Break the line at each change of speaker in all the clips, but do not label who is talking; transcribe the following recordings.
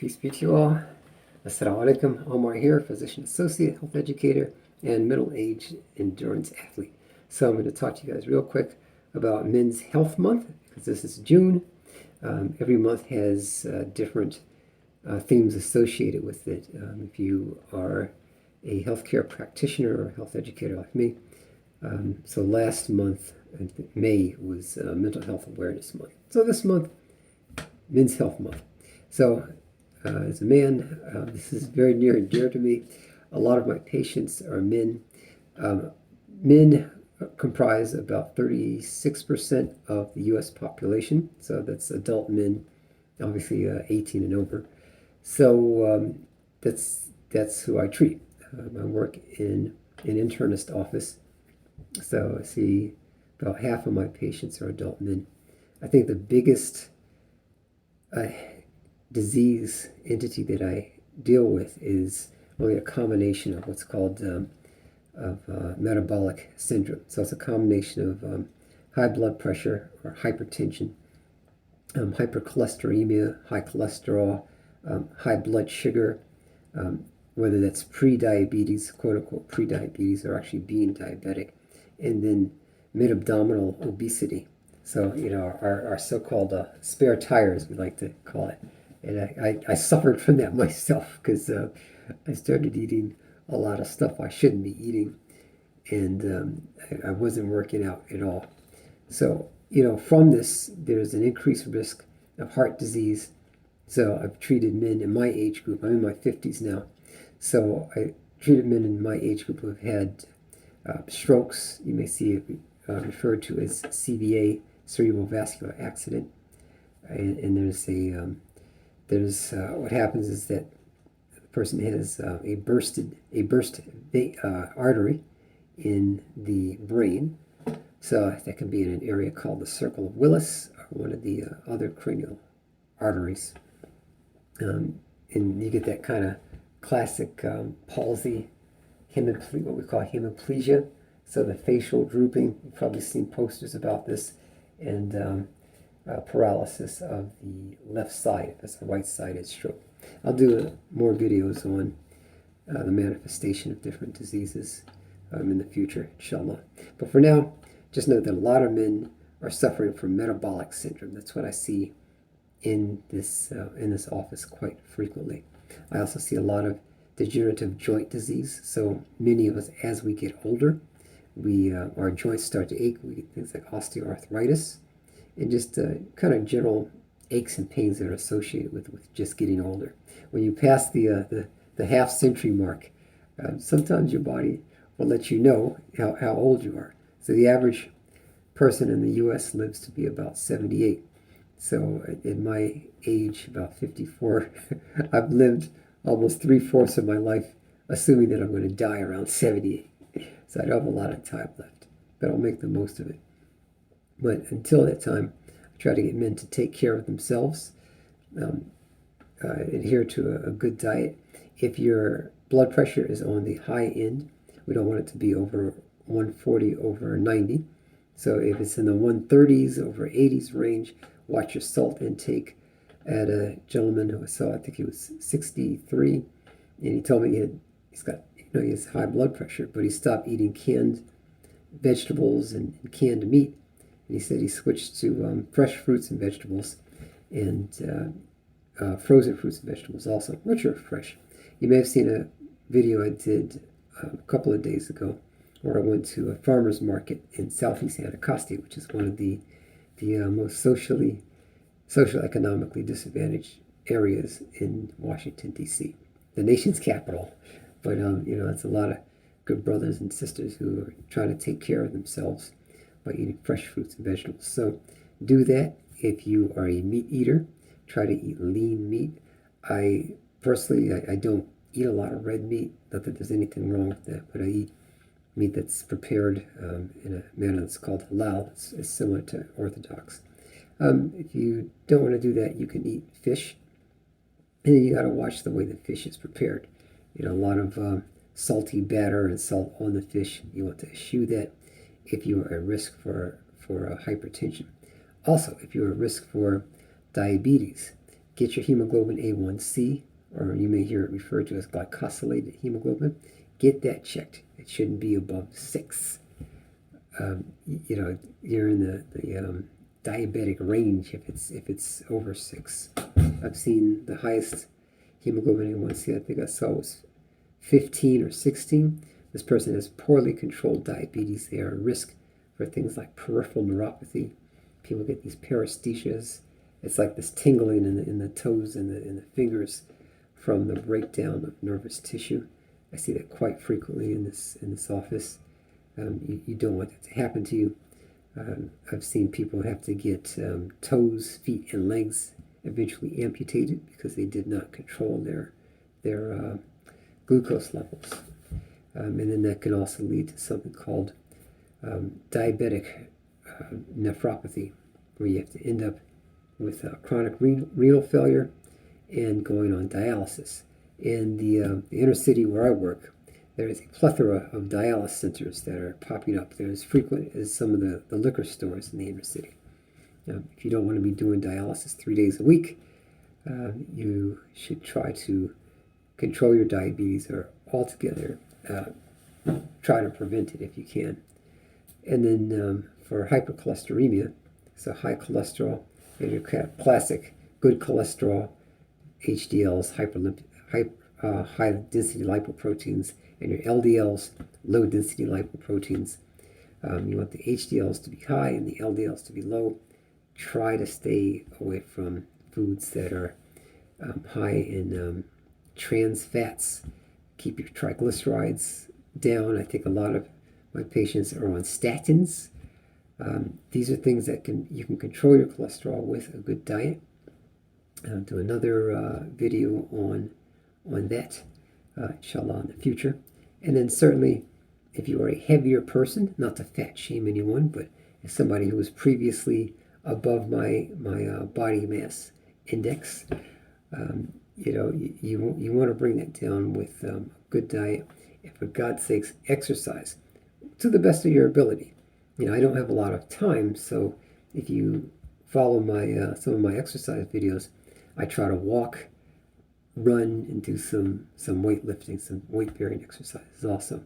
Peace be to you all. Assalamualaikum. Omar here, physician associate, health educator, and middle-aged endurance athlete. So I'm going to talk to you guys real quick about Men's Health Month, because this is June. Every month has different themes associated with it. If you are a healthcare practitioner or health educator like me, so last month, May, was Mental Health Awareness Month. So this month, Men's Health Month. So as a man, this is very near and dear to me. A lot of my patients are men. Men comprise about 36% of the U.S. population, so that's adult men, obviously 18 and over. So that's who I treat. I work in an internist office, so I see about half of my patients are adult men. I think the biggest disease entity that I deal with is really a combination of what's called metabolic syndrome. So it's a combination of high blood pressure or hypertension, hypercholesterolemia, high cholesterol, high blood sugar, whether that's pre-diabetes, quote-unquote pre-diabetes, or actually being diabetic, and then mid-abdominal obesity. So, our so-called spare tires, we like to call it. And I suffered from that myself because I started eating a lot of stuff I shouldn't be eating, and I wasn't working out at all. So, from this, there's an increased risk of heart disease. So I've treated men in my age group. I'm in my 50s now. So I treated men in my age group who have had strokes. You may see it referred to as CVA, Cerebral Vascular Accident. And there's what happens is that the person has a burst artery in the brain. So that can be in an area called the Circle of Willis, or one of the other cranial arteries. And you get that kind of classic palsy, what we call hemiplegia. So the facial drooping, you've probably seen posters about this, and paralysis of the left side, that's the right-sided stroke. I'll do more videos on the manifestation of different diseases in the future, inshallah. But for now, just know that a lot of men are suffering from metabolic syndrome. That's what I see in this office quite frequently. I also see a lot of degenerative joint disease. So many of us, as we get older, our joints start to ache. We get things like osteoarthritis, and just kind of general aches and pains that are associated with just getting older. When you pass the half-century mark, sometimes your body will let you know how old you are. So the average person in the U.S. lives to be about 78. So at my age, about 54, I've lived almost 3/4 of my life assuming that I'm going to die around 78. So I don't have a lot of time left, but I'll make the most of it. But until that time, I try to get men to take care of themselves, adhere to a good diet. If your blood pressure is on the high end, we don't want it to be over 140 over 90. So if it's in the 130s over 80s range, watch your salt intake. I had a gentleman who I saw, I think he was 63, and he told me he has high blood pressure, but he stopped eating canned vegetables and canned meat. And he said he switched to fresh fruits and vegetables, and frozen fruits and vegetables also, which are fresh. You may have seen a video I did a couple of days ago where I went to a farmer's market in southeast Anacostia, which is one of the most socioeconomically disadvantaged areas in Washington, D.C., the nation's capital. But, it's a lot of good brothers and sisters who are trying to take care of themselves by eating fresh fruits and vegetables. So do that. If you are a meat eater, try to eat lean meat. I don't eat a lot of red meat. Not that there's anything wrong with that, but I eat meat that's prepared in a manner that's called halal. It's similar to Orthodox. If you don't want to do that, you can eat fish. And then you got to watch the way the fish is prepared. A lot of salty batter and salt on the fish. You want to eschew that if you are at risk for hypertension. Also, if you're at risk for diabetes, get your hemoglobin A1C, or you may hear it referred to as glycosylated hemoglobin. Get that checked. It shouldn't be above 6. You're in the diabetic range if it's over 6. I've seen the highest hemoglobin A1C I think I saw was 15 or 16. This person has poorly controlled diabetes. They are at risk for things like peripheral neuropathy. People get these paresthesias. It's like this tingling in the toes and the fingers from the breakdown of nervous tissue. I see that quite frequently in this office. You don't want that to happen to you. I've seen people have to get toes, feet, and legs eventually amputated because they did not control their glucose levels. And then that can also lead to something called diabetic nephropathy, where you have to end up with chronic renal failure and going on dialysis. In the inner city where I work, there is a plethora of dialysis centers that are popping up. They're as frequent as some of the liquor stores in the inner city. If you don't want to be doing dialysis 3 days a week, you should try to control your diabetes, or altogether try to prevent it if you can. And then for hypercholesterolemia, so high cholesterol, and your classic good cholesterol, HDLs, high density lipoproteins, and your LDLs, low density lipoproteins. You want the HDLs to be high and the LDLs to be low. Try to stay away from foods that are high in trans fats. Keep your triglycerides down. I think a lot of my patients are on statins. These are things that you can control your cholesterol with a good diet. I'll do another video on that, inshallah, in the future. And then certainly, if you are a heavier person, not to fat shame anyone, but as somebody who was previously above my body mass index, you want to bring that down with a good diet, and for God's sakes, exercise to the best of your ability. I don't have a lot of time, so if you follow my some of my exercise videos, I try to walk, run, and do some weightlifting, some weight-bearing exercises also.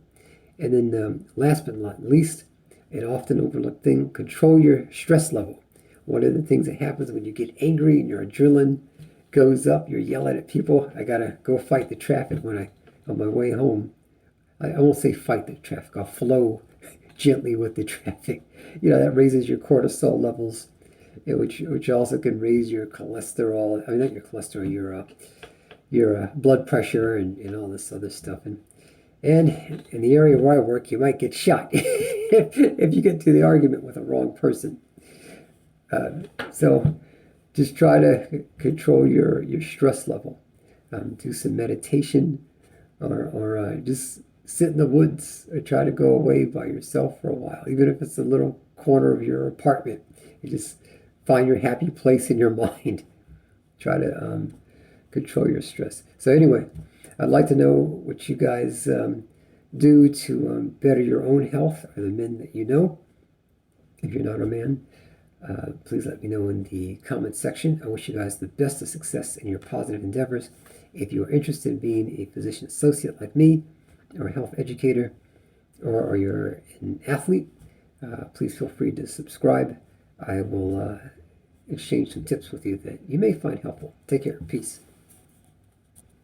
And then last but not least, an often overlooked thing, control your stress level. One of the things that happens when you get angry and your adrenaline goes up, you're yelling at people. I gotta go fight the traffic on my way home. I won't say fight the traffic, I'll flow gently with the traffic. That raises your cortisol levels, which also can raise your cholesterol. I mean, not your cholesterol, your blood pressure and all this other stuff. And in the area where I work, you might get shot if you get to the argument with a wrong person. So just try to control your stress level. Do some meditation, or just sit in the woods, or try to go away by yourself for a while, even if it's a little corner of your apartment. You just find your happy place in your mind. Try to control your stress. So anyway, I'd like to know what you guys do to better your own health, or the men that you know. If you're not a man, please let me know in the comment section. I wish you guys the best of success in your positive endeavors. If you are interested in being a physician associate like me, or a health educator, or you're an athlete, please feel free to subscribe. I will exchange some tips with you that you may find helpful. Take care. Peace.